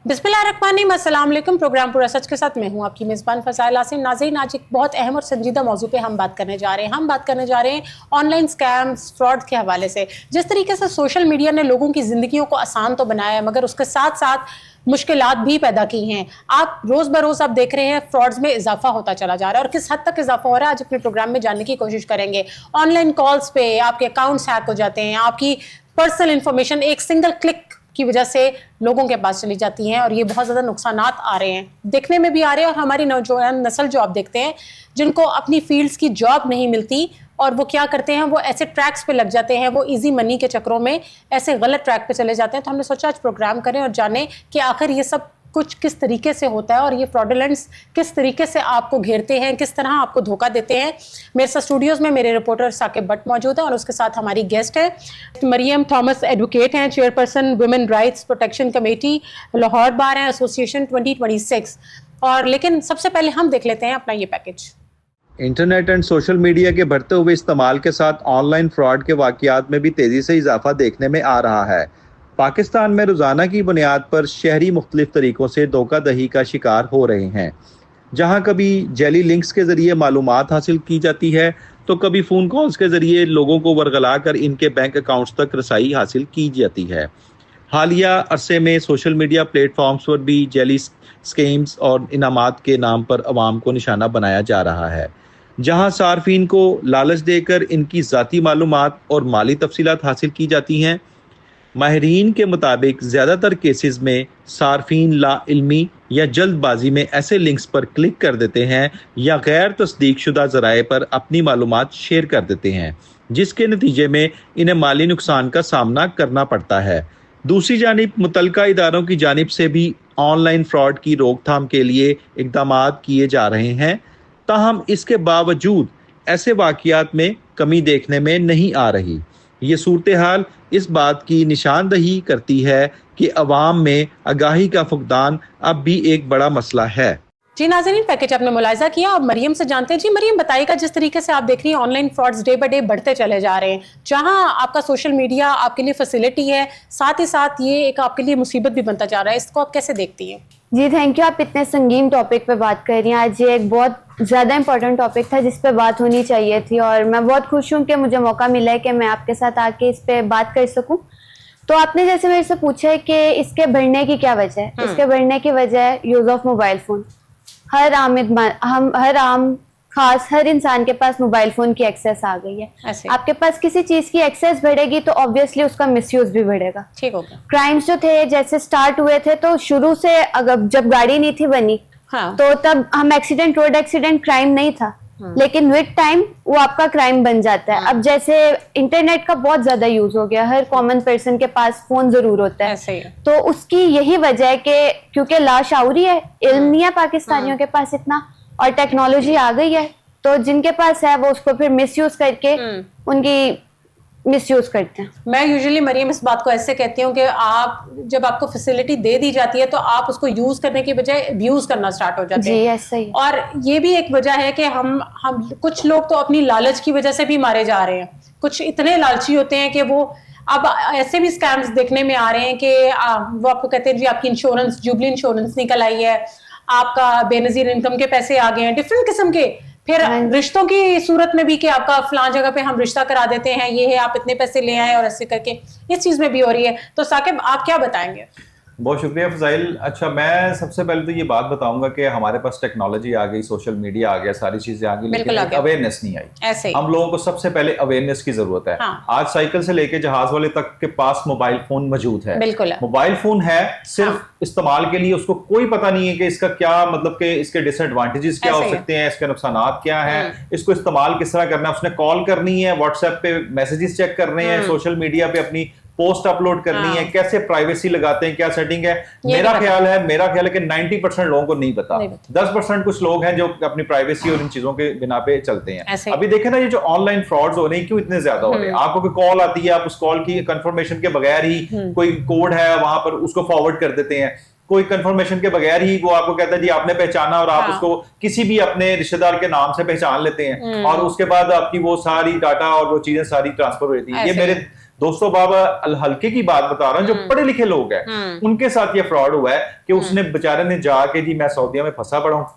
बिस्मिल्लाहिर्रहमानिर्रहीम, अस्सलाम वालेकुम। प्रोग्राम पूरा सच के साथ मैं हूं आपकी मेज़बान फ़ज़ाइल आसिम। नाज़रीन, आज एक बहुत अहम और संजीदा मौजू पे हम बात करने जा रहे हैं। हम बात करने जा रहे हैं ऑनलाइन स्कैम्स, फ्रॉड के हवाले से। जिस तरीके से सोशल मीडिया ने लोगों की ज़िंदगियों को आसान तो बनाया है, मगर उसके साथ साथ मुश्किलात भी पैदा की हैं। आप रोज़ बरोज़ आप देख रहे हैं फ्रॉड्स में इजाफा होता चला जा रहा है, और किस हद तक इजाफा हो रहा है आज अपने प्रोग्राम में जानने की कोशिश करेंगे। ऑनलाइन कॉल्स पे आपके अकाउंट्स हैक हो जाते हैं, आपकी पर्सनल इंफॉर्मेशन एक सिंगल क्लिक की वजह से लोगों के पास चली जाती हैं, और ये बहुत ज़्यादा नुकसानात आ रहे हैं, देखने में भी आ रहे हैं। और हमारी नौजवान नस्ल जो आप देखते हैं, जिनको अपनी फील्ड्स की जॉब नहीं मिलती, और वो क्या करते हैं, वो ऐसे ट्रैक्स पे लग जाते हैं, वो इजी मनी के चक्करों में ऐसे गलत ट्रैक पे चले जाते हैं। तो हमने सोचा आज प्रोग्राम करें और जानें कि आखिर ये सब कुछ किस तरीके से होता है, और ये फ्रॉडुलेंट्स किस तरीके से आपको घेरते हैं, किस तरह आपको धोखा देते हैं। मेरे साथ स्टूडियोज़ में मेरे रिपोर्टर साकिब भट्ट मौजूद है, और उसके साथ हमारी गेस्ट है मरियम थॉमस, एडवोकेट हैं, chairperson women rights protection committee Lahore bar हैं, एसोसिएशन 2026। और लेकिन सबसे पहले हम देख लेते हैं अपना ये package. Internet and social media के बढ़ते हुए इस्तेमाल के साथ ऑनलाइन फ्रॉड के वाक़यात में भी तेज़ी से इजाफा देखने में आ रहा है। पाकिस्तान में रोज़ाना की बुनियाद पर शहरी मुख्तलिफ तरीक़ों से धोखाधड़ी का शिकार हो रहे हैं, जहाँ कभी जेली लिंक्स के ज़रिए मालूमात हासिल की जाती है, तो कभी फ़ोन कॉल्स के ज़रिए लोगों को वरगला कर इनके बैंक अकाउंट्स तक रसाई हासिल की जाती है। हालिया अरसे में सोशल मीडिया प्लेटफॉर्म्स पर भी जेली स्कीम्स और इनामात के नाम पर अवाम को निशाना बनाया जा रहा है, जहां सार्फिन को लालच देकर इनकी ज़ाती मालूमात और माली तफसीलात हासिल की जाती हैं। माहिरीन के मुताबिक ज़्यादातर केसेस में सार्फिन लाइल्मी या जल्दबाजी में ऐसे लिंक्स पर क्लिक कर देते हैं या गैर तस्दीक शुदा ज़राए पर अपनी मालूमात शेयर कर देते हैं, जिसके नतीजे में इन्हें माली नुकसान का सामना करना पड़ता है। दूसरी जानिब मुतलका इदारों की जानिब से भी ऑनलाइन फ्रॉड की रोकथाम के लिए इक़दाम किए जा रहे हैं, ताहम इसके बावजूद ऐसे वाक़यात में कमी देखने में नहीं आ रही। ये सूरत हाल इस बात की निशानदही करती है कि अवाम में आगाही का फुकदान अब भी एक बड़ा मसला है। जी नाज़रीन, पैकेज आपने मुलाहिजा किया। अब मरियम से जानते हैं। जी मरियम, बताइएगा, जिस तरीके से आप देख रही हैं online frauds day by day बढ़ते चले जा रहे हैं, जहां आपका सोशल मीडिया आपके लिए फैसिलिटी है, साथ ही साथ ये एक आपके लिए मुसीबत भी बनता जा रहा है, इसको आप कैसे देखती हैं? जी थैंक यू। आप इतने संगीन टॉपिक पे बात कर रही हैं। आज ये एक बहुत ज़्यादा इंपॉर्टेंट टॉपिक था जिस पे बात होनी चाहिए थी, और मैं बहुत खुश हूँ कि मुझे मौका मिला है कि मैं आपके साथ आके इस पे बात कर सकूँ। तो आपने जैसे मेरे से पूछा है कि इसके बढ़ने की क्या वजह है, इसके बढ़ने की वजह है यूज़ ऑफ मोबाइल फ़ोन। हर आम खास हर इंसान के पास मोबाइल फोन की एक्सेस आ गई है। आपके पास किसी चीज की एक्सेस बढ़ेगी तो ऑब्वियसली उसका मिसयूज भी बढ़ेगा। ठीक हो गया। क्राइम्स जो थे जैसे स्टार्ट हुए थे, तो शुरू से अगर जब गाड़ी नहीं थी बनी, हाँ, तो तब हम रोड एक्सीडेंट क्राइम नहीं था, लेकिन विद टाइम वो आपका क्राइम बन जाता है। अब जैसे इंटरनेट का बहुत ज्यादा यूज हो गया, हर कॉमन पर्सन के पास फोन जरूर होता है, तो उसकी यही वजह है कि क्योंकि लाशआउरी है, इल्म नहीं है पाकिस्तानियों के पास इतना, और टेक्नोलॉजी आ गई है, तो जिनके पास है वो उसको फिर मिसयूज करके उनकी मिसयूज करते हैं। मैं यूजुअली मरियम इस बात को ऐसे कहती हूँ कि आप जब आपको फैसिलिटी दे दी जाती है तो आप उसको यूज करने की बजाय अब्यूज करना स्टार्ट हो जाते हैं। ऐसा ही। और ये भी एक वजह है कि हम कुछ लोग तो अपनी लालच की वजह से भी मारे जा रहे हैं। कुछ इतने लालची होते हैं कि वो अब ऐसे भी स्कैम्स देखने में आ रहे हैं कि वो आपको कहते हैं जी आपकी इंश्योरेंस, जुबली इंश्योरेंस निकल आई है, आपका बेनजीर इनकम के पैसे आ गए हैं, डिफरेंट किस्म के। फिर रिश्तों की सूरत में भी कि आपका फलां जगह पे हम रिश्ता करा देते हैं, ये है, आप इतने पैसे ले आए, और ऐसे करके इस चीज में भी हो रही है। तो साकिब, आप क्या बताएंगे? बहुत शुक्रिया फजाइल। अच्छा, मैं सबसे पहले तो ये बात बताऊंगा कि हमारे पास टेक्नोलॉजी आ गई, सोशल मीडिया आ गया, सारी चीजें आ गई, लेकिन अवेयरनेस नहीं आई। ऐसे हम लोगों को सबसे पहले अवेयरनेस की जरूरत है। हाँ। आज साइकिल से लेके जहाज वाले तक के पास मोबाइल फोन मौजूद है। बिल्कुल मोबाइल फोन है, सिर्फ हाँ, इस्तेमाल के लिए। उसको कोई पता नहीं है कि इसका क्या मतलब कि इसके डिसएडवांटेजेस क्या हो सकते हैं, इसके नुकसानात क्या हैं, इसको इस्तेमाल किस तरह करना है। उसने कॉल करनी है, व्हाट्सएप पे मैसेजेस चेक करने हैं, सोशल मीडिया पे अपनी पोस्ट अपलोड करनी है, कैसे प्राइवेसी लगाते हैं, क्या सेटिंग है। मेरा ख्याल है कि 90% लोगों को नहीं पता। 10% कुछ लोग हैं जो अपनी प्राइवेसी और इन चीजों के बिना पे चलते हैं। अभी देखें ना, ये जो ऑनलाइन फ्रॉड्स हो रहे हैं, क्यों इतने ज्यादा हो रहे हैं। आपको कोई कॉल आती है, आप उस कॉल की कंफर्मेशन के बगैर ही, कोई कोड है वहां पर, उसको फॉरवर्ड कर देते हैं। कोई कंफर्मेशन के बगैर ही वो आपको कहता है जी आपने पहचाना, और आप उसको किसी भी अपने रिश्तेदार के नाम से पहचान लेते हैं, और उसके बाद आपकी वो सारी डाटा और वो चीजें सारी ट्रांसफर हो जाती है। ये दोस्तों बाबा हल्के की बात बता रहा हूँ, जो पढ़े लिखे लोग हैं उनके साथ ये फ्रॉड हुआ है कि उसने बेचारे ने जाके जी मैं सऊदीया में फंसा पड़ा हूँ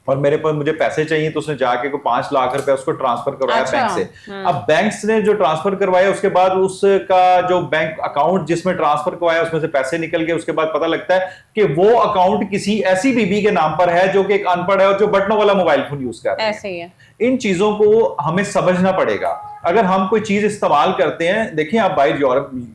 और मेरे पास मुझे पैसे चाहिए, तो उसने जाके को 5 लाख रुपए उसको ट्रांसफर करवाया बैंक से। अब बैंक ने जो ट्रांसफर करवाया उसके बाद उसका जो बैंक अकाउंट जिसमें ट्रांसफर करवाया उसमें से पैसे निकल गए। उसके बाद पता लगता है कि वो अकाउंट किसी ऐसी बीबी के नाम पर है जो कि एक अनपढ़ है और जो बटनों वाला मोबाइल फोन यूज कर रही है। इन चीजों को हमें समझना पड़ेगा। अगर हम कोई चीज इस्तेमाल करते हैं, देखिए आप बाहर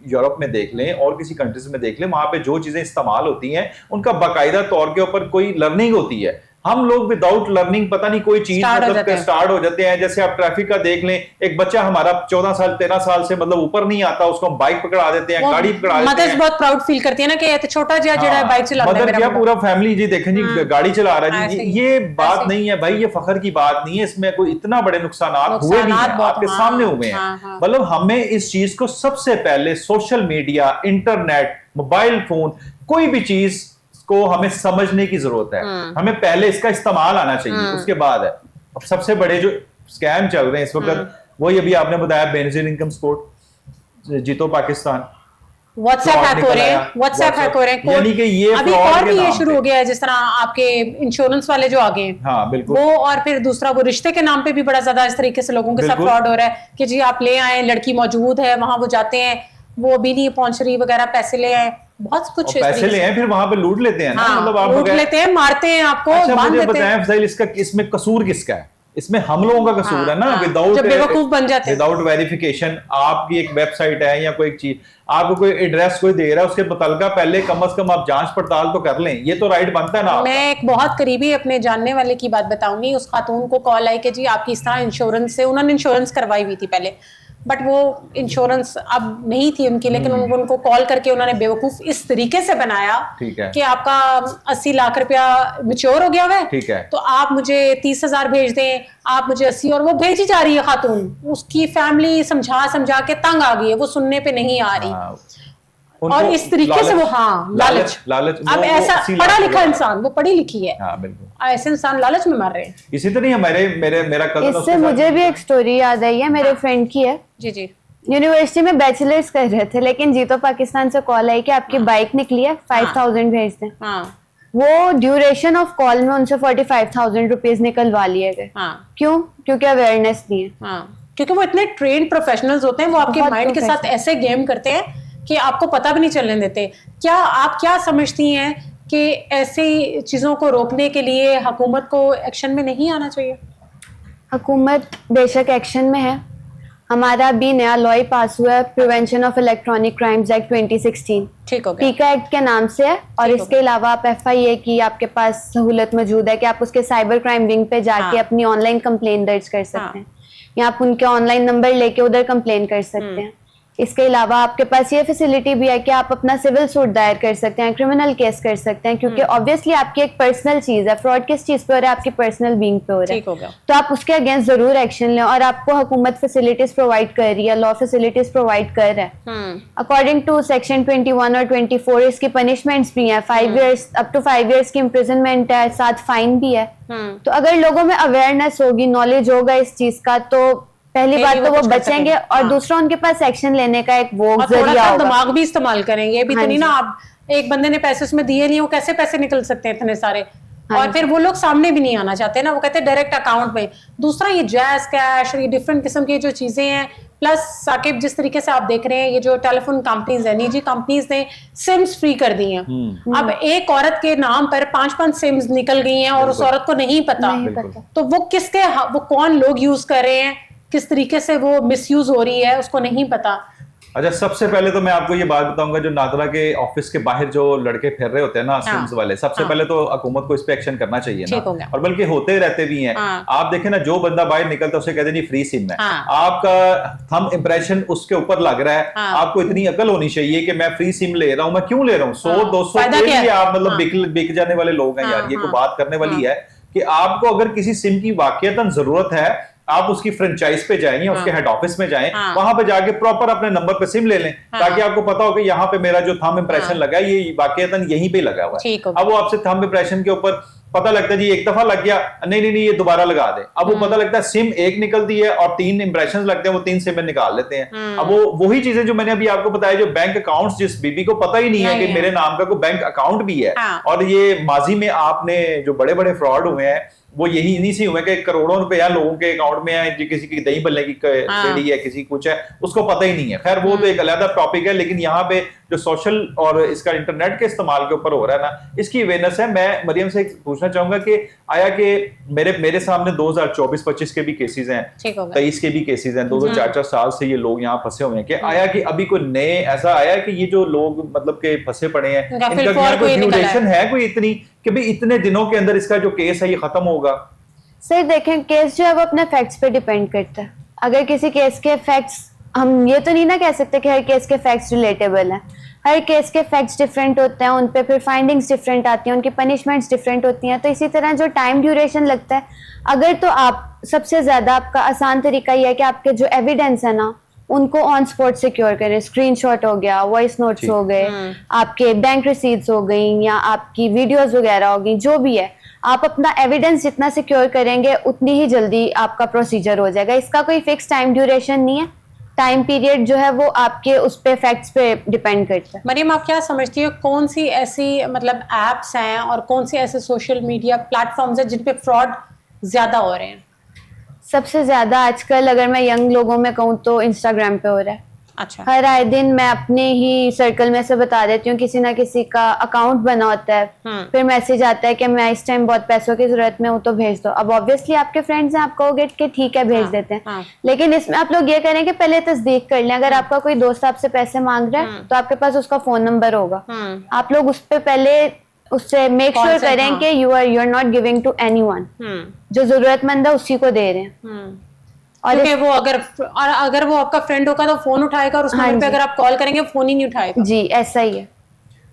यूरोप में देख लें और किसी कंट्रीज में देख लें, वहां पे जो चीजें इस्तेमाल होती हैं उनका बाकायदा तौर के ऊपर कोई लर्निंग होती है। हम लोग विदाउट लर्निंग पता नहीं कोई चीज मतलब स्टार्ट हो जाते हैं। जैसे आप ट्रैफिक का देख लें, एक बच्चा हमारा 14 साल 13 साल से मतलब ऊपर नहीं आता, उसको हम बाइक पकड़ा देते हैं, गाड़ी पकड़ा देते हैं। बहुत प्राउड फील करती है ना कि छोटा जिया जो है बाइक चला रहा है, मतलब पूरा फैमिली जी देखें जी गाड़ी चला रहा है जी। ये बात नहीं है भाई, ये फखर की बात नहीं है, इसमें कोई इतना बड़े नुकसान हुए नहीं है, आपके सामने हुए हैं। मतलब हमें इस चीज को सबसे पहले social media, internet, mobile phone, कोई भी चीज को हमें समझने की जरूरत है। हमें पहले इसका इस्तेमाल आना चाहिए, उसके बाद है। अब सबसे बड़े जो स्कैम चल रहे हैं इस वक्त, वही अभी आपने बताया बेनजीर इनकम स्पोर्ट, जीतो पाकिस्तान, व्हाट्सएप हैक हो रहे हैं, व्हाट्सएप हैक हो रहे हैं, यानी कि ये अभी और भी ये शुरू हो गया है, जिस तरह आपके इंश्योरेंस वाले जो आ गए हैं। हाँ बिल्कुल। वो और फिर दूसरा वो रिश्ते के नाम पे भी बड़ा ज्यादा इस तरीके से लोगों के साथ फ्रॉड हो रहा है कि जी आप ले आए, लड़की मौजूद है वहां, वो जाते हैं, वो अभी नहीं पहुंच रही वगैरह, पैसे ले आए, बहुत कुछ पैसे ले आए, फिर वहां पे लूट लेते हैं ना। मतलब आप लूट लेते हैं, मारते हैं आपको। अच्छा मुझे बताएं फज़ाइल, इसका इसमें कसूर किसका है? इसमें हम लोगों का कसूर है ना। विदाउट बेवकूफ बन जाते हैं, विदाउट वेरिफिकेशन आपकी एक वेबसाइट है या कोई चीज आपको कोई एड्रेस कोई दे रहा है, उसके मुतलका पहले कम से कम आप जांच पड़ताल तो कर लें। ये तो राइट बनता है ना। मैं एक बहुत करीबी अपने जानने वाले की बात बताऊंगी। उस खातून को कॉल आई कि जी आपकी इस तरह इंश्योरेंस से, उन्होंने इंश्योरेंस करवाई हुई थी पहले, बट वो इंश्योरेंस अब नहीं थी उनकी, लेकिन उनको कॉल करके उन्होंने बेवकूफ इस तरीके से बनाया कि आपका 80 लाख रुपया मैच्योर हो गया हुआ है, ठीक है, तो आप मुझे 30,000 भेज दें, आप मुझे 80, और वो भेजी जा रही है खातून। उसकी फैमिली समझा के तंग आ गई है, वो सुनने पे नहीं आ रही। और इस तरीके से वो लालच अब ऐसा पढ़ा लिखा इंसान, वो पढ़ी लिखी है, ऐसे इंसान लालच में मर रहे हैं। इसी तरह मेरा कजन, इससे मुझे भी एक स्टोरी याद आई है, मेरे फ्रेंड की है। जी जी। यूनिवर्सिटी में बैचलर्स कर रहे थे, लेकिन जीतो पाकिस्तान से कॉल आई कि आपकी बाइक निकली है, 5,000 भेज दें। वो ड्यूरेशन ऑफ कॉल में उनसे 45,000 रुपीज निकलवा लिए गए। क्यों? क्योंकि अवेयरनेस नहीं है। क्योंकि वो इतने ट्रेन्ड प्रोफेशनल्स होते हैं, वो आपके माइंड के साथ ऐसे गेम करते हैं कि आपको पता भी नहीं चलने देते। क्या आप क्या समझती हैं कि ऐसी चीजों को रोकने के लिए हुकूमत को एक्शन में नहीं आना चाहिए? हुकूमत बेशक एक्शन में है। हमारा भी नया लॉ पास हुआ है, prevention of electronic crimes act 2016, ठीक हो गया, पीका एक्ट के नाम से है। और इसके अलावा आप FIA की आपके पास सहूलत मौजूद है कि आप उसके साइबर क्राइम विंग पे जाके अपनी ऑनलाइन कंप्लेन दर्ज कर सकते हैं, या आप उनके ऑनलाइन नंबर लेके उधर कंप्लेन कर सकते हैं। इसके अलावा आपके पास ये फैसिलिटी भी है कि आप अपना सिविल सूट दायर कर सकते हैं, क्रिमिनल केस कर सकते हैं, क्योंकि ऑब्वियसली आपकी एक पर्सनल चीज है। फ्रॉड किस चीज पे हो रहा है? आपकी पर्सनल बीइंग पे हो रहा है, तो आप उसके अगेंस्ट जरूर एक्शन लें। और आपको हुकूमत फैसिलिटीज प्रोवाइड कर रही है, लॉ फैसिलिटीज प्रोवाइड कर रहा है। अकॉर्डिंग टू सेक्शन 21 और 24 इसकी पनिशमेंट्स भी है, 5 ईयर्स अप टू 5 ईयर्स की इम्प्रिजनमेंट है, साथ फाइन भी है। तो अगर लोगों में अवेयरनेस होगी, नॉलेज होगा इस चीज का, तो पहली बात तो वो बचेंगे, और दूसरा उनके पास एक्शन लेने का एक वो जरिया होगा। दिमाग भी इस्तेमाल करेंगे। अभी तो नहीं ना, आप एक बंदे ने पैसे उसमें दिए नहीं, वो कैसे पैसे निकल सकते हैं इतने सारे? और फिर वो लोग सामने भी नहीं आना चाहते ना, वो कहते हैं डायरेक्ट अकाउंट में। दूसरा ये जैज कैश, ये डिफरेंट किस्म की जो चीजें हैं, प्लस साकिब जिस तरीके से आप देख रहे हैं, ये जो टेलीफोन कंपनीज है, निजी कंपनीज ने सिम्स फ्री कर दी हैं। अब एक औरत के नाम पर 5-5 सिम्स निकल गई हैं और उस औरत को नहीं पता, तो वो कौन लोग यूज कर रहे हैं, किस तरीके से वो मिसयूज हो रही है, उसको नहीं पता। अच्छा, सबसे पहले तो मैं आपको ये बात बताऊंगा, जो नादरा के ऑफिस के बाहर जो लड़के फिर रहे होते हैं ना, सिम्स वाले, सबसे पहले तो हुकूमत को इस पे एक्शन करना चाहिए ना, और बल्कि होते रहते भी हैं। आप देखें ना, जो बंदा बाहर निकलता है उसे कहते हैं फ्री सिम है, आपका थंब इंप्रेशन उसके ऊपर लग रहा है। आपको इतनी अकल होनी चाहिए कि मैं फ्री सिम ले रहा हूँ, मैं क्यों ले रहा हूँ? 100-200 के लिए आप मतलब बिक जाने वाले लोग हैं यार। ये कोई बात करने वाली है कि आपको अगर किसी सिम की वाकईतन जरूरत है, आप उसकी फ्रेंचाइज पे जाएं या उसके हेड ऑफिस में जाएं, वहां पे जाके प्रॉपर अपने नंबर पे सिम ले लें, ताकि आपको पता हो कि यहाँ पे मेरा जो थंब इंप्रेशन लगा है ये वाकईतन यहीं पे लगा हुआ है। अब वो आपसे थंब इंप्रेशन के ऊपर पता लगता है जी एक दफा लग गया, नहीं नहीं नहीं ये दोबारा लगा दे। अब वो पता लगता है सिम एक निकलती है और 3 इंप्रेशन लगते हैं, वो 3 सिम निकाल लेते हैं। अब वो वही चीजें जो मैंने अभी आपको बताया, जो बैंक अकाउंट्स जिस बीबी को पता ही नहीं है कि मेरे नाम का कोई बैंक अकाउंट भी है। और ये माजी में आपने जो बड़े बड़े फ्रॉड हुए हैं वो यही इन्हीं से हुए कि करोड़ों रुपया लोगों के अकाउंट में है, किसी की दही बल्ले की रेडी है, किसी कुछ है, उसको पता ही नहीं है। खैर वो तो एक अलग टॉपिक है, लेकिन यहाँ पे जो सोशल और इसका इंटरनेट के इस्तेमाल के ऊपर हो रहा है ना, इसकी अवेयरनेस है। मैं मरियम से पूछना चाहूंगा कि आया कि मेरे सामने 2024-25 के भी केसेस हैं, 23 के भी केसेस हैं, 2-4 साल से ये लोग यहाँ फंसे हुए हैं। कि आया कि अभी कोई नए ऐसा आया कि ये जो लोग मतलब के फंसे पड़े हैं, इनका कोई ड्यूरेशन है कोई इतनी कि भाई इतने दिनों के अंदर इसका जो केस है ये खत्म होगा? सर देखें, केस जो है वो अपने फैक्ट्स पे डिपेंड करता है। अगर किसी केस के फैक्ट्स, हम ये तो नहीं ना कह सकते कि हर केस के फैक्ट्स रिलेटेबल हैं। हर केस के फैक्ट्स डिफरेंट होते हैं, उन पे फिर फाइंडिंग्स डिफरेंट आती हैं, उनकी पनिशमेंट्स डिफरेंट होती हैं। तो इसी तरह जो टाइम ड्यूरेशन लगता है, अगर तो आप सबसे ज़्यादा आपका आसान तरीका ये है कि आपके जो एविडेंस है ना उनको ऑन स्पॉट सिक्योर करें। स्क्रीनशॉट हो गया, वॉइस नोट्स हो गए, आपके बैंक रिसीट्स हो गई, या आपकी वीडियोस वगैरह हो गई, जो भी है, आप अपना एविडेंस जितना सिक्योर करेंगे उतनी ही जल्दी आपका प्रोसीजर हो जाएगा। इसका कोई फिक्स टाइम ड्यूरेशन नहीं है। टाइम पीरियड जो है वो आपके उस पे फैक्ट्स पे डिपेंड करता है। मरियम, आप क्या समझती हो कौन सी ऐसी मतलब एप्स हैं और कौन सी ऐसे सोशल मीडिया प्लेटफॉर्म्स हैं जिन पे फ्रॉड ज्यादा हो रहे हैं? सबसे ज्यादा आजकल अगर मैं यंग लोगों में कहूँ तो इंस्टाग्राम पे हो रहा है। अच्छा। हर आए दिन मैं अपने ही सर्कल में से बता देती हूँ, किसी ना किसी का अकाउंट बना होता है, फिर मैसेज आता है कि मैं इस टाइम बहुत पैसों की जरूरत में हूँ तो भेज दो। अब ऑब्वियसली आपके फ्रेंड्स हैं, आप कहोगे कि ठीक है भेज देते हैं, लेकिन इसमें आप लोग ये करें कि पहले तस्दीक कर लें। अगर आपका कोई दोस्त आपसे पैसे मांग रहा है तो आपके पास उसका फोन नंबर होगा, आप लोग उस पर पहले उससे मेक श्योर करें कि you are not giving to anyone. जो जरूरतमंद है उसी को दे रहे हैं। और वो अगर वो आपका फ्रेंड होगा तो फोन उठाएगा, और उस नंबर पे अगर आप कॉल करेंगे फोन ही नहीं उठाएगा। जी ऐसा ही है।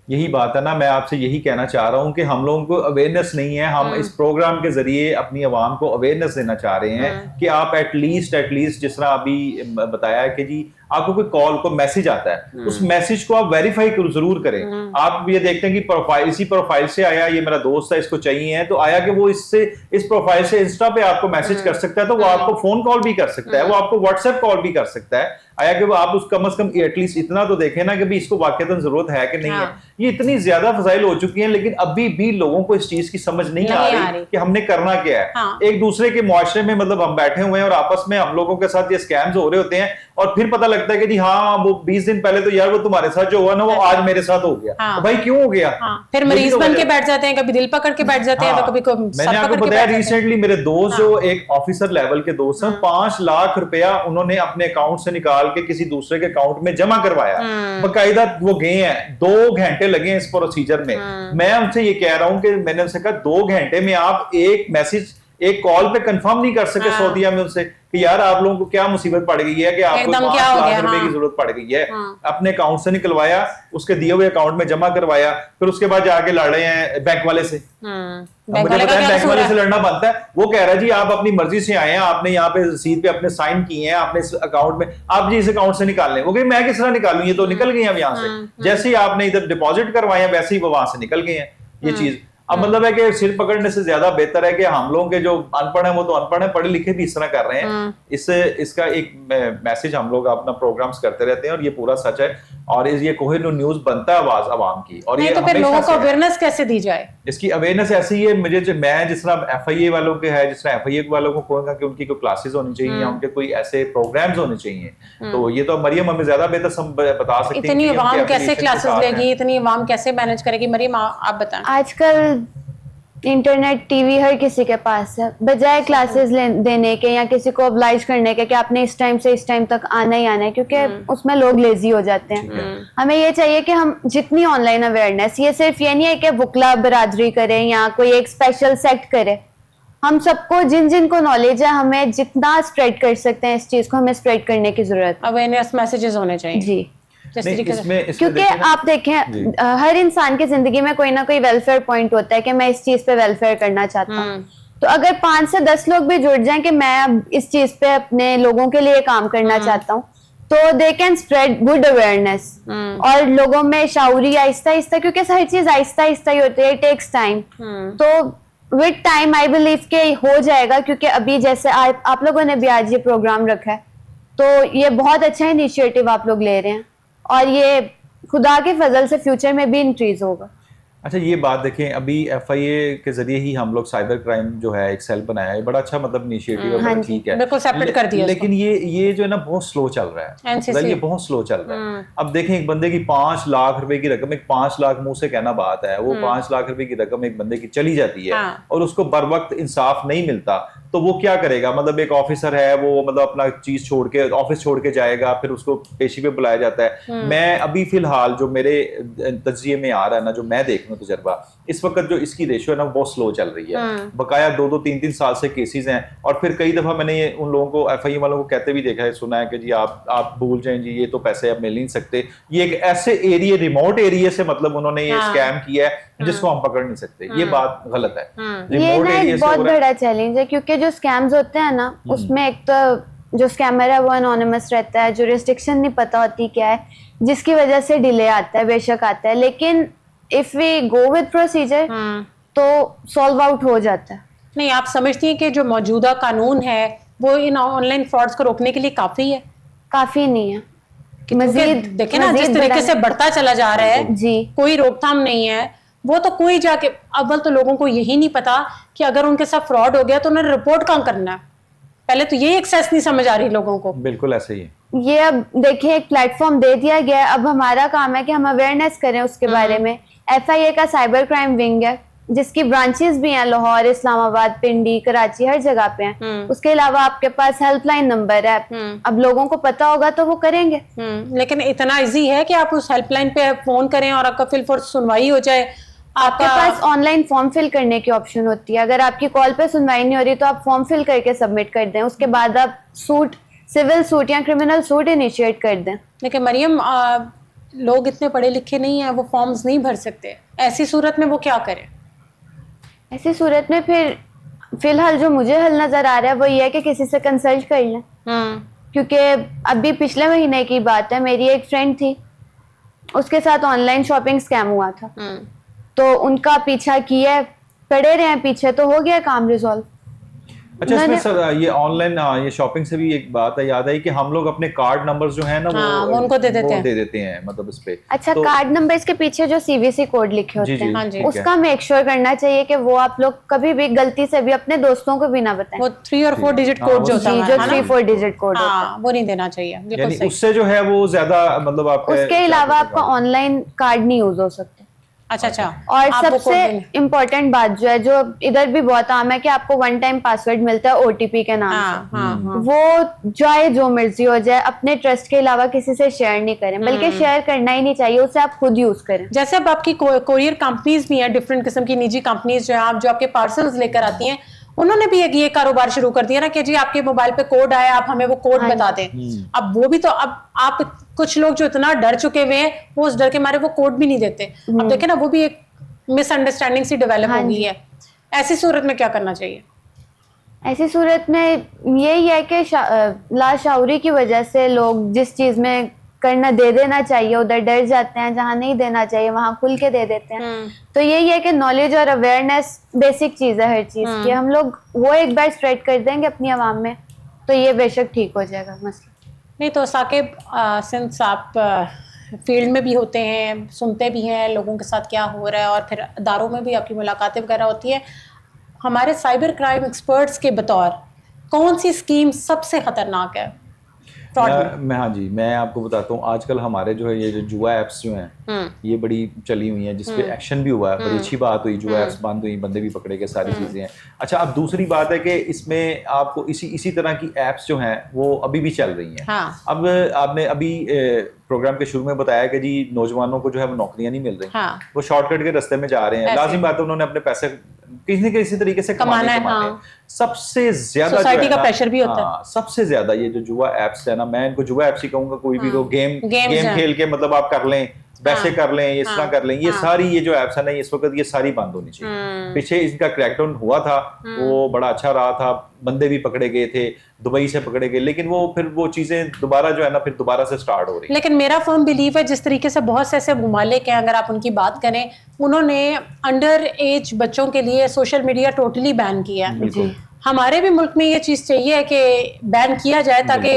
यही बात है ना, मैं आपसे यही कहना चाह रहा हूँ कि हम लोगों को अवेयरनेस नहीं है। हम इस प्रोग्राम के जरिए अपनी आवाम को अवेयरनेस देना चाह रहे हैं कि आप एटलीस्ट जिस तरह अभी बताया है कि जी आपको कोई कॉल को मैसेज आता है, उस मैसेज को आप वेरीफाई जरूर करें। आप ये देखते हैं कि इसी प्रोफाइल से आया, ये मेरा दोस्त है, इसको चाहिए है, तो आया कि वो इस प्रोफाइल से इंस्टा पे आपको मैसेज कर सकता है, तो वो आपको फोन कॉल भी कर सकता है, वो आपको व्हाट्सएप कॉल भी कर सकता है। आया कि वो आप उस कम से कम एटलीस्ट इतना तो देखें ना कि भी इसको वाकईतन जरूरत है कि नहीं है। ये इतनी ज्यादा फजाइल हो चुकी हैं, लेकिन अभी भी लोगों को इस चीज की समझ नहीं आ रही कि हमने करना क्या है। एक दूसरे के मुआशरे में मतलब हम बैठे हुए हैं और आपस में हम लोगों के साथ ये स्कैम्स हो रहे होते हैं, और फिर पता लगता है कि जी हाँ वो 20 दिन पहले तो यार वो तुम्हारे साथ जो हुआ ना वो आज मेरे साथ हो गया। तो भाई क्यों हो गया? फिर मरीज बन के बैठ जाते हैं, कभी दिल पकड़ के बैठ जाते हैं, तो कभी मैंने आपको बताया रिसेंटली मेरे दोस्त जो एक ऑफिसर लेवल के दोस्त हैं, 5 लाख रुपया उन्होंने अपने अकाउंट से निकाल के किसी दूसरे के अकाउंट में जमा करवाया। बाकायदा वो गए हैं, 2 घंटे लगे हैं इस प्रोसीजर में। मैं उनसे ये कह रहा हूं कि मैंने उनसे कहा 2 घंटे में आप एक मैसेज एक कॉल पे कंफर्म नहीं कर सके सऊदीया में उनसे कि यार आप लोगों को क्या मुसीबत पड़ गई है कि आपको 5 लाख रुपए की जरूरत पड़ गई है। अपने अकाउंट से निकलवाया, उसके दिए हुए अकाउंट में जमा करवाया, फिर उसके बाद जाके लड़ रहे हैं बैंक वाले से। मुझे पता है बैंक वाले से लड़ना बनता है। वो कह रहा है जी आप अपनी मर्जी से आए हैं, आपने यहाँ पे रसीद पे अपने साइन किए हैं, आपने इस अकाउंट में, आप जी इस अकाउंट से निकाल लें। वो कहे मैं किस तरह निकालूं, ये तो निकल गए हैं यहाँ से। जैसे ही आपने इधर डिपॉजिट करवाए वैसे ही वो वहां से निकल गए हैं ये चीज। अब मतलब है कि सिर पकड़ने से ज्यादा बेहतर है कि हम लोगों के जो अनपढ़ है वो तो अनपढ़ है, पढ़े लिखे भी इस तरह कर रहे हैं। इसका एक मैसेज हम लोग अपना प्रोग्राम्स करते रहते हैं और ये पूरा सच है, और ये कोहिनूर न्यूज़ बनता है आवाज आवाम की। और ये तो फिर लोगों को अवेयरनेस कैसे दी जाए? इसकी अवेयरनेस ऐसी है, मैं जिस तरह FIA वालों के है, जिस तरह FIA वालों को कहूंगा कि उनकी कोई क्लासेस होनी चाहिए या उनके कोई ऐसे प्रोग्राम्स होने चाहिए। तो ये तो मरियम हमें ज्यादा बेहतर बता सकती है। इतनी अवाम कैसे क्लासेस लेगी, इतनी अवाम कैसे मैनेज करेगी? मरियम आप बताएं। आजकल इंटरनेट टीवी हर किसी के पास है, बजाय क्लासेस देने के या किसी को ऑब्लाइज करने के कि आपने इस टाइम से इस टाइम तक आना ही आना है, क्योंकि उसमें लोग लेजी हो जाते हैं। हमें ये चाहिए कि हम जितनी ऑनलाइन अवेयरनेस, ये सिर्फ ये नहीं है कि वकला बरादरी करें या कोई एक स्पेशल सेक्ट करे, हम सबको जिन को नॉलेज है हमें जितना स्प्रेड कर सकते हैं इस चीज को हमें स्प्रेड करने की जरूरत है। अवेयरनेस मैसेजेस होने चाहिए जी। इसमें क्योंकि आप देखें हर इंसान की जिंदगी में कोई ना कोई वेलफेयर पॉइंट होता है कि मैं इस चीज पे वेलफेयर करना चाहता हूँ। तो अगर 5 से 10 लोग भी जुड़ जाएं कि मैं अब इस चीज पे अपने लोगों के लिए काम करना चाहता हूँ, तो they can spread good awareness और लोगों में शाउरी आहिस्ता आहिस्ता, क्योंकि हर चीज आहिस्ता आहिस्ता ही होती है, टेक्स टाइम। तो विद टाइम आई बिलीव के हो जाएगा, क्योंकि अभी जैसे आप लोगों ने भी आज ये प्रोग्राम रखा है, तो ये बहुत अच्छा इनिशिएटिव आप लोग ले रहे हैं और ये खुदा के फजल से फ्यूचर में भी इंक्रीज होगा। अच्छा, ये बात देखें, अभी FIA के जरिए ही हम लोग साइबर क्राइम जो है एक सेल बनाया है, बड़ा अच्छा मतलब इनिशिएटिव है, ठीक है, बिल्कुल सेपरेट कर दिया। लेकिन ये जो है ना बहुत स्लो चल रहा है, ये बहुत स्लो चल रहा है। अब देखें, एक बंदे की 5 लाख रुपए की रकम, एक 5 लाख मुंह से कहना बात है, वो 5 लाख रुपए की रकम एक बंदे की चली जाती है और उसको बर वक्त इंसाफ नहीं मिलता, तो वो क्या करेगा? मतलब एक ऑफिसर है, वो मतलब अपना चीज छोड़ के, ऑफिस छोड़ के जाएगा, फिर उसको पेशी पे बुलाया जाता है। मैं अभी फिलहाल जो मेरे तज्जिए में आ रहा है ना, जो मैं देख रहा हूँ तजर्बा, इस वक्त जो इसकी रेशियो है ना बहुत स्लो चल रही है। बकाया 2-2, 3-3 साल से केसेस हैं, और फिर कई दफा मैंने ये उन लोगों को, FIA वालों को कहते भी देखा है, सुना है कि जी आप भूल जाएं जी, ये तो पैसे अब मिल नहीं सकते। ये एक ऐसे एरिया, रिमोट एरिया से मतलब उन्होंने ये स्कैम किया है जिसको हम पकड़ नहीं सकते। ये बात गलत है। ये ना एक बहुत बड़ा चैलेंज है, क्योंकि जो स्कैम्स होते हैं ना, उसमें एक तो जो स्कैमर है वो एनोनिमस रहता है, जुरिस्डिक्शन नहीं पता होती क्या है, जिसकी वजह से डिले आता है, बेशक आता है, लेकिन if we go with procedure तो सॉल्व आउट हो जाता है। नहीं, आप समझती हैं कि जो मौजूदा कानून है वो इन ऑनलाइन फ्रॉड्स को रोकने के लिए काफी है? काफी नहीं है, मजीद देखे ना जिस तरीके से बढ़ता चला जा रहा है जी, कोई रोकथाम नहीं है। वो तो कोई जाके, अव्वल तो लोगों को यही नहीं पता कि अगर उनके साथ फ्रॉड हो गया तो उन्हें रिपोर्ट कहाँ करना है। पहले तो ये एक्सेस नहीं समझ आ रही लोगों को। बिल्कुल ऐसे ही है। ये अब देखिए एक प्लेटफॉर्म दे दिया गया है, अब हमारा काम है कि हम अवेयरनेस करें उसके बारे में। FIA का साइबर क्राइम विंग है, जिसकी ब्रांचेस भी हैं लाहौर, इस्लामाबाद, पिंडी, कराची, हर जगह पे हैं। उसके अलावा आपके पास हेल्पलाइन नंबर है, अब लोगों को पता होगा तो वो करेंगे। लेकिन इतना इजी है कि आप उस हेल्पलाइन पे फोन करें और आपका फिल फॉर सुनवाई हो जाए। आपके पास ऑनलाइन फॉर्म फिल करने की ऑप्शन होती है, अगर आपकी कॉल पे सुनवाई नहीं हो रही तो आप फॉर्म फिल करके सबमिट कर दें, उसके बाद आप सिविल सूट या क्रिमिनल सूट इनिशिएट कर दें। लेकिन मरियम, लोग इतने पढ़े लिखे नहीं हैं, वो फॉर्म्स नहीं भर सकते, ऐसी सूरत में वो क्या करें? ऐसी सूरत में फिर फिलहाल जो मुझे हल नजर आ रहा है वो ये है कि किसी से कंसल्ट कर लें। क्योंकि अभी पिछले महीने की बात है, मेरी एक फ्रेंड थी, उसके साथ ऑनलाइन शॉपिंग स्कैम हुआ था, तो उनका पीछा किया, पड़े रहे पीछे, तो हो गया काम रिजॉल्व। अच्छा, इसमें सर ये ऑनलाइन ये शॉपिंग से भी एक बात है, याद आई कि हम लोग अपने कार्ड नंबर्स जो है ना वो उनको दे देते हैं मतलब इस पे। अच्छा, तो कार्ड नंबर्स के पीछे जो CVC कोड लिखे होते हैं, उसका मेक श्योर करना चाहिए कि वो आप लोग कभी भी गलती से भी अपने दोस्तों को भी ना बताएं। वो 3 और 4 डिजिट कोड जो 3-4 डिजिट कोड वो नहीं देना चाहिए। यानी उससे जो है वो ज्यादा मतलब आपका, उसके अलावा आपका ऑनलाइन कार्ड नहीं यूज हो सकता। अच्छा। और सबसे इम्पोर्टेंट बात जो है, जो इधर भी बहुत आम है, कि आपको 1 टाइम पासवर्ड मिलता है OTP के नाम से। वो चाहे जो मर्जी हो जाए, अपने ट्रस्ट के अलावा किसी से शेयर नहीं करें, बल्कि शेयर करना ही नहीं चाहिए, उसे आप खुद यूज करें। जैसे अब आपकी कोरियर कंपनीज भी हैं, डिफरेंट किस्म की निजी कंपनीज जो है, जो आपके पार्सल्स लेकर आती हैं, उन्होंने भी एक ये कारोबार शुरू कर दिया ना कि जी आपके मोबाइल पे कोड आया, आप हमें वो कोड बता दें। अब वो भी तो, अब आप कुछ लोग जो इतना डर चुके हुए हैं, वो उस डर के मारे वो कोड भी नहीं देते। अब देखें ना, वो भी एक मिसअंडरस्टैंडिंग सी डेवलप हो गई है। ऐसी सूरत में क्या करना चाहिए? ऐसी सूरत में यही है कि लाशऊरी की वजह से लोग जिस चीज में करना दे देना चाहिए उधर डर जाते हैं, जहाँ नहीं देना चाहिए वहां खुल के दे देते हैं। तो यही है कि नॉलेज और अवेयरनेस बेसिक चीज है हर चीज की। हम लोग वो एक बार स्प्रेड कर देंगे अपनी आवाम में, तो ये बेशक ठीक हो जाएगा मसला। नहीं तो साकिब, सिंस आप फील्ड में भी होते हैं, सुनते भी हैं लोगों के साथ क्या हो रहा है, और फिर अदारों में भी आपकी मुलाकातें वगैरह होती है, हमारे साइबर क्राइम एक्सपर्ट्स के बतौर कौन सी स्कीम सबसे खतरनाक है? हाँ जी, मैं आपको बताता हूँ, आजकल हमारे जो है ये जो जुआ ऐप्स जो हैं ये बड़ी चली हुई हैं, जिसपे एक्शन भी हुआ है, बड़ी अच्छी बात हुई, जुआ ऐप्स बंद हुई, बंदे भी पकड़े गए, सारी चीजें हैं। अच्छा, अब दूसरी बात है कि इसमें आपको इसी तरह की ऐप्स जो हैं वो अभी भी चल रही हैं। अब आपने अभी प्रोग्राम के शुरू में बताया कि जी नौजवानों को जो है वो नौकरियां नहीं मिल रही, वो शॉर्टकट के रास्ते में जा रहे हैं। लाजिम बात है, उन्होंने अपने पैसे किसी न किसी तरीके से कमाने हैं। सबसे ज्यादा सोसाइटी का प्रेशर भी होता है। सबसे ज्यादा ये जो जुआ ऐप्स है ना, मैं इनको जुआ ऐप्स ही कहूंगा, कोई भी तो गेम खेल के मतलब आप कर लें, वैसे कर लें, इस तरह कर लें, ये सारी ये जो एप्स है ना इस वक्त ये सारी बंद होनी चाहिए। पीछे इनका क्रैकडाउन हुआ था, वो बड़ा अच्छा रहा था, बंदे भी पकड़े गए थे, दुबई से पकड़े गए, लेकिन वो फिर वो चीजें दोबारा जो है ना फिर दोबारा से स्टार्ट हो रही। लेकिन मेरा फर्म बिलीव है जिस तरीके से बहुत से ऐसे ममालिक हैं, अगर आप उनकी बात करें, उन्होंने अंडर एज बच्चों के लिए सोशल मीडिया टोटली बैन किया है। हमारे भी मुल्क में ये चीज चाहिए कि बैन किया जाए ताकि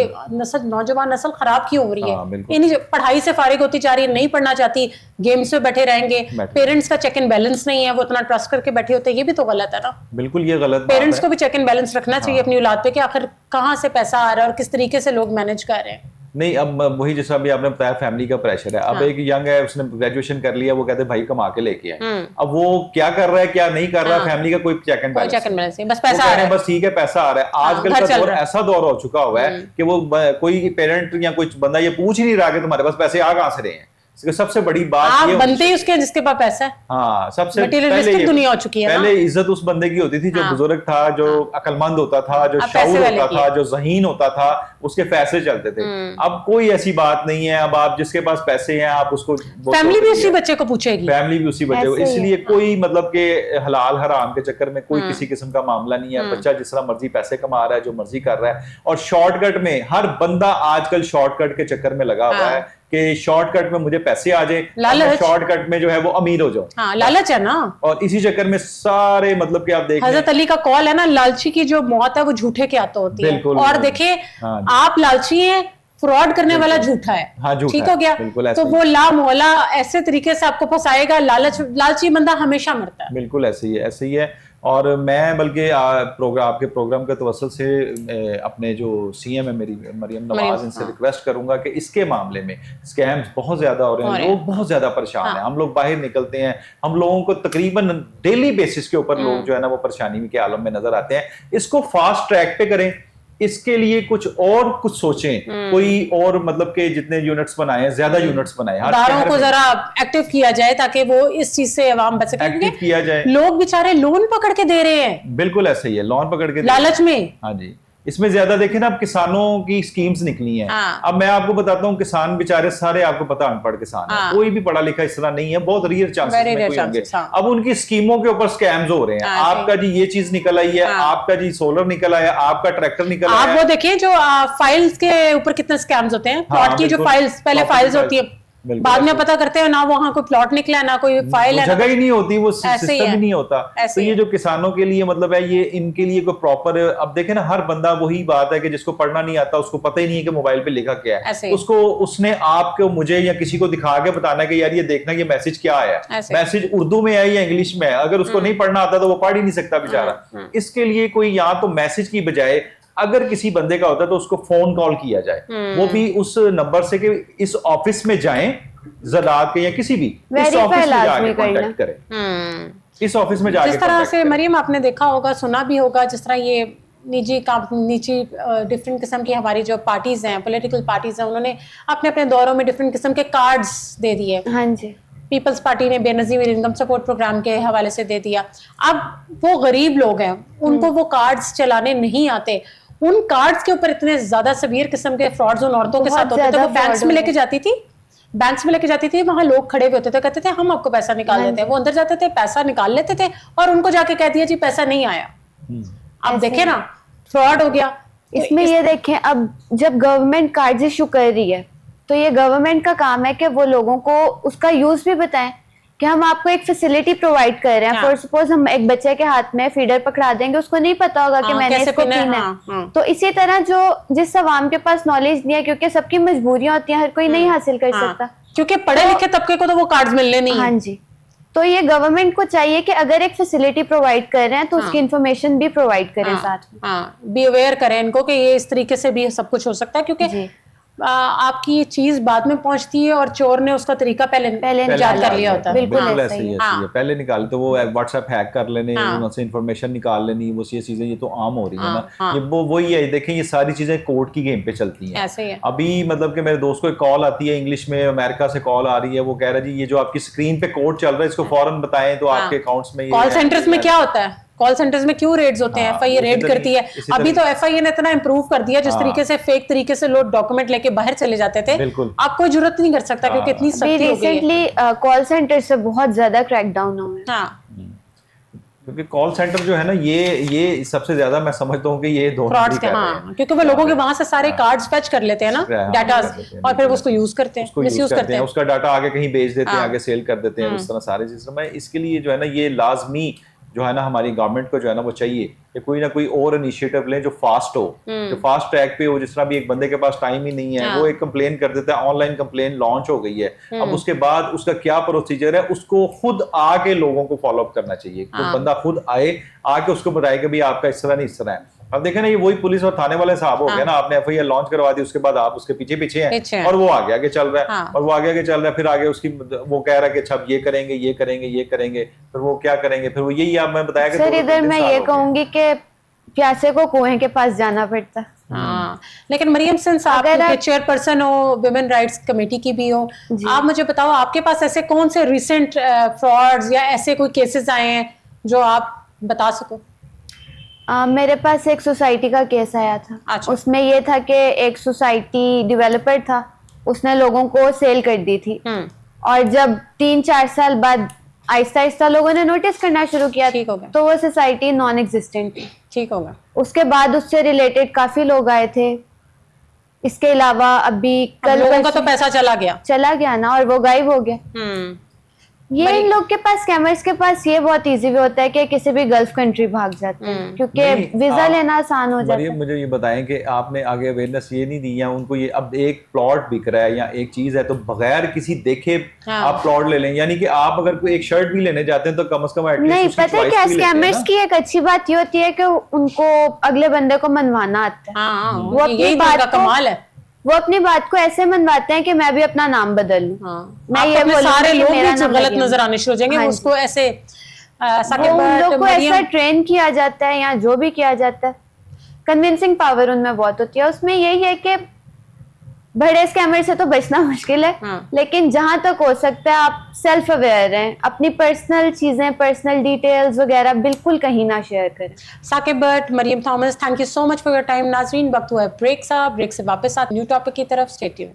नौजवान नस्ल खराब क्यों हो रही है, इन्हीं पढ़ाई से फारिग होती जा रही है, नहीं पढ़ना चाहती, गेम्स पे बैठे रहेंगे, पेरेंट्स का चेक एंड बैलेंस नहीं है, वो इतना ट्रस्ट करके बैठे होते हैं, ये भी तो गलत है ना। बिल्कुल ये गलत। पेरेंट्स को भी चेक एंड बैलेंस रखना चाहिए अपनी औलाद पे कि आखिर कहाँ से पैसा आ रहा है और किस तरीके से लोग मैनेज कर रहे हैं। नहीं, अब वही जैसा अभी आपने बताया फैमिली का प्रेशर है। अब एक यंग है, उसने ग्रेजुएशन कर लिया, वो कहते हैं भाई कमा के लेके आए, अब वो क्या कर रहा है क्या नहीं कर रहा है, फैमिली का कोई चेक एंड बैलेंस, बस पैसा आ रहा है, बस ठीक है पैसा आ रहा है। आजकल का दौर ऐसा दौर हो चुका हुआ है कि वो कोई पेरेंट या कोई बंदा ये पूछ ही नहीं रहा कि तुम्हारे पास पैसे आ कहां से रहे हैं। सबसे बड़ी बात ये बनते ही उसके जिसके पास पैसा है। हाँ, सबसे पहले दुनिया हो चुकी है। पहले इज्जत उस बंदे की होती थी जो बुजुर्ग था, जो अकलमंद होता था, जो शाऊर होता था, जो ज़हीन होता था, उसके फैसले चलते थे। अब कोई ऐसी बात नहीं है। अब आप जिसके पास पैसे हैं आप उसको, फैमिली भी उसी बच्चे को पूछेगी, फैमिली भी उसी बच्चे को, इसलिए कोई मतलब के हलाल हराम के चक्कर में कोई किसी किस्म का मामला नहीं है। बच्चा जिस तरह मर्जी पैसे कमा रहा है, जो मर्जी कर रहा है, और शॉर्टकट में हर बंदा आजकल शॉर्टकट के चक्कर में लगा हुआ है कि शॉर्टकट में मुझे पैसे आ जाए, शॉर्टकट में जो है वो अमीर हो जाओ। हाँ, लालच है ना। और इसी चक्कर में सारे मतलब कि आप देख, हजरत अली का कॉल है ना, लालची की जो मौत है वो झूठे के हाथों होती है। और देखिए आप लालची हैं, फ्रॉड करने वाला झूठा है। हाँ, ठीक हो गया। तो वो ला मौला ऐसे तरीके से आपको फंसाएगा। लालची बंदा हमेशा मरता है। बिल्कुल ऐसे ही है, ऐसे ही है। और मैं बल्कि आपके प्रोग्राम के तवस्सुल से अपने जो सीएम है मेरी मरियम नवाज, इनसे रिक्वेस्ट करूंगा कि इसके मामले में स्कैम्स बहुत ज्यादा हो रहे हैं, लोग बहुत ज्यादा परेशान हैं। हम लोग बाहर निकलते हैं, हम लोगों को तकरीबन डेली बेसिस के ऊपर लोग जो है ना वो परेशानी के आलम में नजर आते हैं। इसको फास्ट ट्रैक पे करें, इसके लिए कुछ सोचें, कोई और मतलब के जितने यूनिट्स बनाए, ज्यादा यूनिट्स बनाए, दारों को जरा एक्टिव किया जाए ताकि वो इस चीज से अवाम बच सके। एक्टिव किया जाए। लोग बेचारे लोन पकड़ के दे रहे हैं। बिल्कुल ऐसे ही है, लोन पकड़ के लालच में। हाँ जी, इसमें ज्यादा देखें ना, अब किसानों की स्कीम्स निकली हैं। अब मैं आपको बताता हूँ, किसान बेचारे सारे आपको पता अनपढ़ किसान है, कोई भी पढ़ा लिखा इस तरह नहीं है, बहुत रेयर चांसेस में कोई होंगे। अब उनकी स्कीमों के ऊपर स्कैम्स हो रहे हैं। आपका जी ये चीज निकल आई है, आपका जी सोलर निकल आया, आपका ट्रैक्टर निकल आया। आप वो देखिए जो फाइल्स के ऊपर कितने स्कैम्स होते हैं, प्लॉट की जो फाइल्स, पहले फाइल्स होती है, बाद में पता करते हैं ना वहां कोई प्लॉट निकला ना कोई फाइल है, जगह ही नहीं होती, वो सिस्टम ही नहीं होता। तो ये जो किसानों के लिए मतलब है, ये इनके लिए कोई प्रॉपर, अब देखें ना, हर बंदा वही बात है कि जिसको पढ़ना नहीं आता उसको पता ही नहीं है कि मोबाइल पे लिखा क्या है, उसको उसने आपको मुझे या किसी को दिखा के बताना है कि यार ये देखना ये मैसेज क्या आया, मैसेज उर्दू में है या इंग्लिश में है। अगर उसको नहीं पढ़ना आता तो वो पढ़ ही नहीं सकता बेचारा। इसके लिए कोई या तो मैसेज की बजाय अगर किसी बंदे का होता है तो उसको फोन कॉल किया जाए, वो भी उस नंबर से कि इस ऑफिस में जाएं, ज़रात के या किसी भी इस ऑफिस में जाके कांटेक्ट करें। इस ऑफिस में जाके जिस तरह से मरियम आपने देखा होगा, सुना भी होगा, जिस तरह ये निजी डिफरेंट किस्म की हमारी जो पार्टीज हैं, पॉलिटिकल पार्टीज हैं, उन्होंने अपने अपने दौरों में डिफरेंट किस्म के कार्ड्स दे दिए। हाँ जी, पीपल्स पार्टी ने बेनजीर इनकम सपोर्ट प्रोग्राम के हवाले से दे दिया। अब वो गरीब लोग हैं, उनको वो कार्ड्स चलाने नहीं आते, उन कार्ड्स के ऊपर इतने ज्यादा सवीर किस्म के फ्रॉड्स उन औरतों के साथ होते थे। वो बैंक्स में लेके जाती थी, वहां लोग खड़े हुए होते थे, कहते थे हम आपको पैसा निकाल देते हैं। वो अंदर जाते थे, पैसा निकाल लेते थे और उनको जाके कह दिया जी पैसा नहीं आया। अब देखे ना, फ्रॉड हो गया इसमें। ये देखें, अब जब गवर्नमेंट कार्ड इशू कर रही है तो ये गवर्नमेंट का काम है कि वो लोगों को उसका यूज भी बताएं कि हम आपको एक फैसिलिटी प्रोवाइड कर रहे हैं। फॉर सपोज हम एक बच्चे के हाथ में फीडर पकड़ा देंगे, उसको नहीं पता होगा कि मैंने इसको पीना है। तो इसी तरह जो जिस अवाम के पास नॉलेज नहीं है, क्योंकि सबकी मजबूरियां होती हैं, हर कोई नहीं हासिल कर सकता, क्योंकि पढ़े लिखे तबके को तो वो कार्ड्स मिलने नहीं। हाँ जी, तो ये गवर्नमेंट को चाहिए कि अगर एक फैसिलिटी प्रोवाइड कर रहे हैं तो उसकी इन्फॉर्मेशन भी प्रोवाइड करें साथ में। बी अवेयर करें इनको कि ये इस तरीके से भी सब कुछ हो सकता है, क्योंकि आपकी ये चीज बाद में पहुंचती है और चोर ने उसका तरीका पहले इजाद कर लिया होता है। बिल्कुल ऐसे ही है। पहले निकाल तो वो व्हाट्सएप हैक कर लेने, उनसे इंफॉर्मेशन निकाल लेनी, वो ये चीजें ये तो आम हो रही है ना। ये वो वही है, देखें ये सारी चीजें कोर्ट की गेम पे चलती हैं। ऐसे ही है। अभी मतलब कि मेरे दोस्त को एक कॉल आती है इंग्लिश में, अमेरिका से कॉल आ रही है, वो कह रहा है जी ये जो आपकी स्क्रीन पे कोड चल रहा है इसको फौरन बताएं तो आपके अकाउंट्स में। कॉल सेंटर्स में क्या होता है, कॉल सेंटर्स में क्यों रेड्स होते हैं, एफआईए रेड करती है। अभी तो एफआईए ने इतना इंप्रूव कर दिया, जिस तरीके से फेक तरीके से लोग डॉक्यूमेंट लेके बाहर चले जाते थे, आप कोई जरूरत नहीं कर सकता क्योंकि इतनी सख्ती हो गई है। रिसेंटली कॉल सेंटर से बहुत ज्यादा क्रैकडाउन हुआ है। हाँ, क्योंकि कॉल सेंटर जो है ना, ये सबसे ज्यादा मैं समझता हूँ कि ये दोनों फ्रॉड्स के, हाँ, क्योंकि वो लोगों के वहां से सारे कार्ड्स फेच कर लेते हैं ना, डाटा, और फिर उसको यूज करते हैं, मिसयूज करते हैं, उसका डाटा आगे कहीं भेज देते हैं, आगे सेल कर देते हैं, उस तरह सारे चीजें। मैं इसके लिए जो है ना, ये लाजमी जो है ना हमारी गवर्नमेंट को जो है ना वो चाहिए कि कोई ना कोई और इनिशिएटिव लें जो फास्ट हो, जो फास्ट ट्रैक पे हो। जिस तरह भी एक बंदे के पास टाइम ही नहीं है, वो एक कंप्लेन कर देता है, ऑनलाइन कंप्लेन लॉन्च हो गई है, अब उसके बाद उसका क्या प्रोसीजर है, उसको खुद आके लोगों को फॉलो अप करना चाहिए। कोई बंदा खुद आए, आके उसको बताए कि भाई आपका इस तरह नहीं इस तरह है। अब देखें ना, ये वही पुलिस और थाने वाले साहब हो गया ना, आपने एफआईआर लॉन्च करवा दी, उसके बाद आप उसके पीछे पीछे हैं और वो आगे आगे चल रहा है, और वो आगे आगे चल रहा है, फिर आगे उसकी वो कह रहा है कि अच्छा ये करेंगे ये करेंगे ये करेंगे, फिर वो क्या करेंगे, फिर वो यही आप मैं बताया कि सर इधर मैं ये कहूंगी कि प्यासे को कुएं के पास जाना पड़ता। हाँ, लेकिन मरियम, सिंस आप चेयरपर्सन हो विमेन राइट्स कमेटी की भी हो, आप मुझे बताओ आपके पास ऐसे कौन से रिसेंट फ्रॉड्स या ऐसे कोई केसेस आए हैं जो आप बता सको? मेरे पास एक सोसाइटी का केस आया था। अच्छा। उसमें ये था कि एक सोसाइटी डेवलपर था, उसने लोगों को सेल कर दी थी, और जब 3-4 साल बाद आहिस्ता आहिस्ता लोगों ने नोटिस करना शुरू किया, तो वो सोसाइटी नॉन एग्जिस्टेंट थी। ठीक होगा। उसके बाद उससे रिलेटेड काफी लोग आए थे। इसके अलावा अभी कल लोगों का तो पैसा चला गया ना, और वो गायब हो गया। ये इन लोग के पास, स्कैमर्स के पास ये बहुत इजी वे होता है कि किसी भी गल्फ कंट्री भाग जाते हैं, क्योंकि वीजा लेना आसान हो जाता है। मुझे ये बताएं कि आपने आगे अवेयरनेस ये नहीं दी, या उनको ये अब एक प्लॉट बिक रहा है या एक चीज है तो बगैर किसी देखे आप प्लॉट ले लें, यानी कि आप अगर कोई एक शर्ट भी लेने जाते हैं तो कम से कम नहीं, पता है क्या, स्कैमर्स की एक अच्छी बात ये होती है कि उनको अगले बंदे को मनवाना आता है। वो अपनी बात का कमाल है, वो अपनी बात को ऐसे मनवाते हैं कि मैं भी अपना नाम बदल लूं। मैं ये बोलूं सारे लोग भी गलत नजर आने शुरू हो जाएंगे, उसको ऐसे उन लोग को ऐसा ट्रेन किया जाता है या जो भी किया जाता है, कन्विंसिंग पावर उनमें बहुत होती है। उसमें यही है कि बड़े स्कैमर से तो बचना मुश्किल है, लेकिन जहां तक हो सकता है आप सेल्फ अवेयर रहें, अपनी पर्सनल चीजें, पर्सनल डिटेल्स वगैरह बिल्कुल कहीं ना शेयर करें। Saqib Bhat, Mariam Thomas, thank you so much for your time. Nazreen, वक्त हुआ है ब्रेक सा, ब्रेक से वापस आते न्यू टॉपिक की तरफ। Stay tuned.